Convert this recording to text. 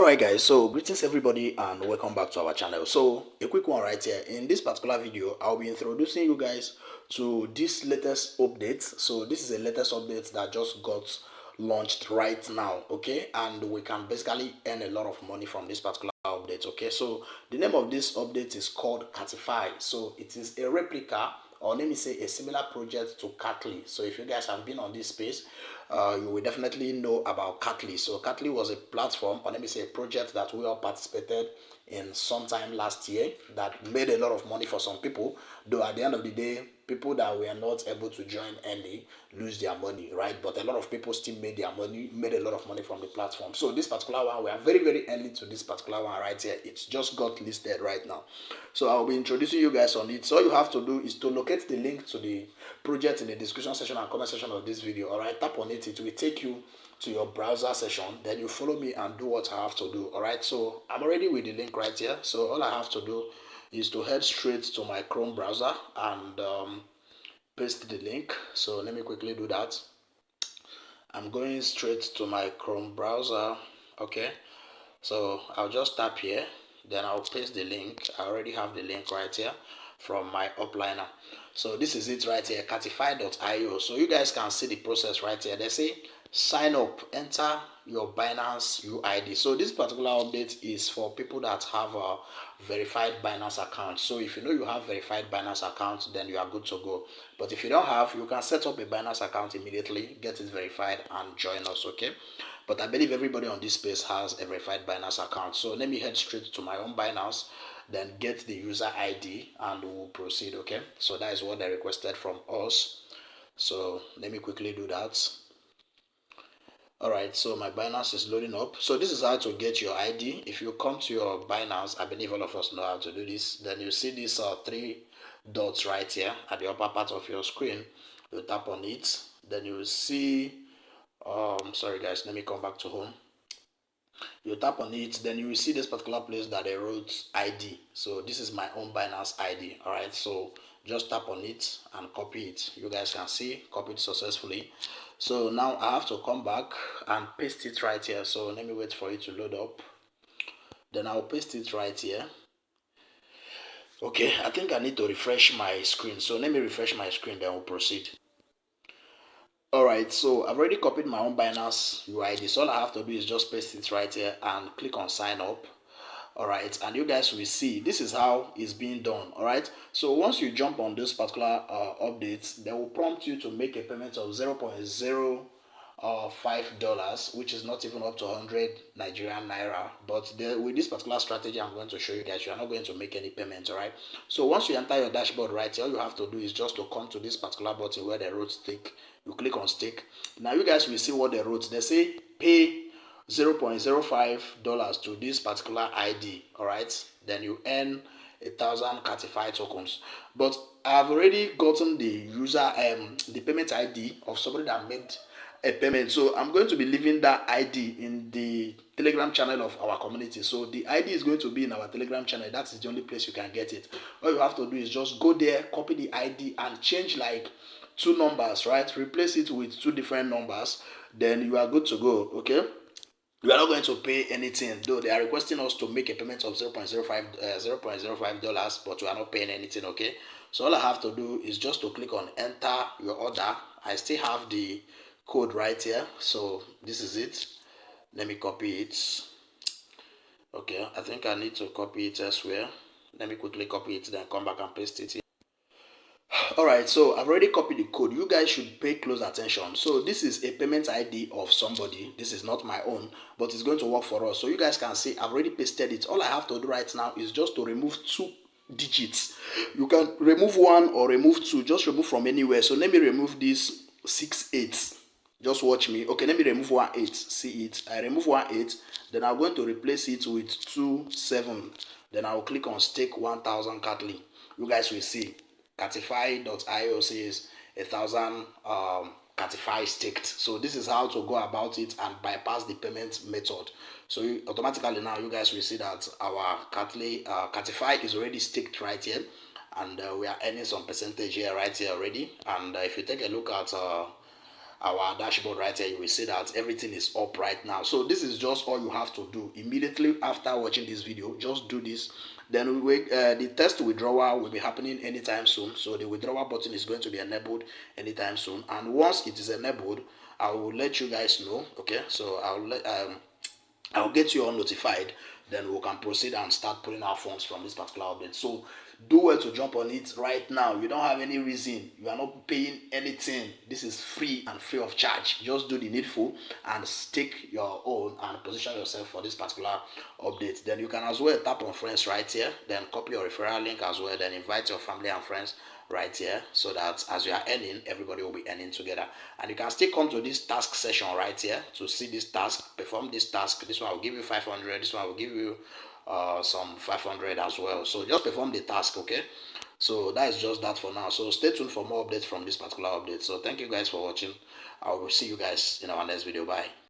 Alright guys, so greetings everybody and welcome back to our channel. So a quick one right here. In this particular video, I'll be introducing you guys to this latest update. So this is a latest update that just got launched right now, okay? And we can basically earn a lot of money from this particular update, okay? So the name of this update is called Catify. So it is a replica, or let me say a similar project to Catify. So if you guys have been on this space, you will definitely know about Catify. So Catify was a platform, or let me say a project that we all participated in sometime last year that made a lot of money for some people, though at the end of the day, people that were not able to join early lose their money, right? But a lot of people still made their money, made a lot of money from the platform. So this particular one, we are very early to this particular one right here. It's just got listed right now. So I'll be introducing you guys on it. So all you have to do is to locate the link to the project in the description section and comment section of this video. All right, tap on it. It will take you to your browser session. Then you follow me and do what I have to do. All right, so I'm already with the link right here. So all I have to do is to head straight to my Chrome browser and paste the link. So let me quickly do that. I'm going straight to my Chrome browser. Okay, so I'll just tap here, then I'll paste the link. I already have the link right here from my upliner. So this is it right here, Catify.io. So you guys can see the process right here. They say sign up, enter your Binance UID. So this particular update is for people that have a verified Binance account. So if you know you have verified Binance account, then you are good to go. But if you don't have, you can set up a Binance account immediately, get it verified and join us, okay? But I believe everybody on this space has a verified Binance account. So let me head straight to my own Binance, then get the user ID and we'll proceed, okay? So that is what they requested from us. So let me quickly do that. Alright, so my Binance is loading up. So this is how to get your ID. If you come to your Binance, I believe all of us know how to do this. Then you see these three dots right here at the upper part of your screen. You tap on it. Then you will see, sorry guys, let me come back to home. You tap on it, then you will see this particular place that they wrote ID. So this is my own Binance ID. Alright, so just tap on it and copy it. You guys can see, copied successfully. So now I have to come back and paste it right here. So let me wait for it to load up. Then I'll paste it right here. Okay, I think I need to refresh my screen. So let me refresh my screen, then we'll proceed. Alright, so I've already copied my own Binance UID. So all I have to do is just paste it right here and click on sign up. Alright, and you guys will see this is how it's being done. Alright, so once you jump on this particular updates, they will prompt you to make a payment of $0.05, which is not even up to 100 Nigerian naira. But with this particular strategy I'm going to show you guys, you are not going to make any payment. Alright, so once you enter your dashboard right here, all you have to do is just to come to this particular button where they wrote stake. You click on stake. Now you guys will see what they wrote. They say pay $0.05 to this particular ID. All right, then you earn 1,000 Catify tokens. But I've already gotten the user the payment ID of somebody that made a payment, so I'm going to be leaving that ID in the Telegram channel of our community. So the ID is going to be in our Telegram channel. That is the only place you can get it. All you have to do is just go there, copy the ID and change like 2 numbers, right? Replace it with 2 different numbers, then you are good to go. Okay, we are not going to pay anything, though they are requesting us to make a payment of $0.05, but we are not paying anything. Okay, so all I have to do is just to click on enter your order. I still have the code right here, so this is it. Let me copy it. Okay, I think I need to copy it elsewhere. Let me quickly copy it, then come back and paste it here. Alright, so I've already copied the code. You guys should pay close attention. So this is a payment ID of somebody. This is not my own, but it's going to work for us. So you guys can see I've already pasted it. All I have to do right now is just to remove 2 digits. You can remove 1 or remove 2. Just remove from anywhere. So let me remove this 6 8. Just watch me. Okay, let me remove 1 8. See it. I remove 1 8. Then I'm going to replace it with 2 7. Then I'll click on stake 1,000 Catify. You guys will see. Catify.io says 1,000 Catify staked. So this is how to go about it and bypass the payment method. So automatically now you guys will see that our Catify is already staked right here, and we are earning some percentage here right here already. And if you take a look at our dashboard right here, you will see that everything is up right now. So this is just all you have to do immediately after watching this video. Just do this. Then we wait. The test withdrawal will be happening anytime soon. So the withdrawal button is going to be enabled anytime soon. And once it is enabled, I will let you guys know. Okay, so I'll get you all notified. Then we can proceed and start putting our funds from this particular update. So do well to jump on it right now. You don't have any reason. You are not paying anything. This is free and free of charge. Just do the needful and stake your own and position yourself for this particular update. Then you can as well tap on friends right here. Then copy your referral link as well. Then invite your family and friends right here, so that as you are earning, everybody will be earning together. And you can still come to this task session right here to see this task, perform this task. This one will give you 500, this one will give you some 500 as well. So just perform the task. Okay, so that is just that for now. So stay tuned for more updates from this particular update. So thank you guys for watching. I will see you guys in our next video. Bye.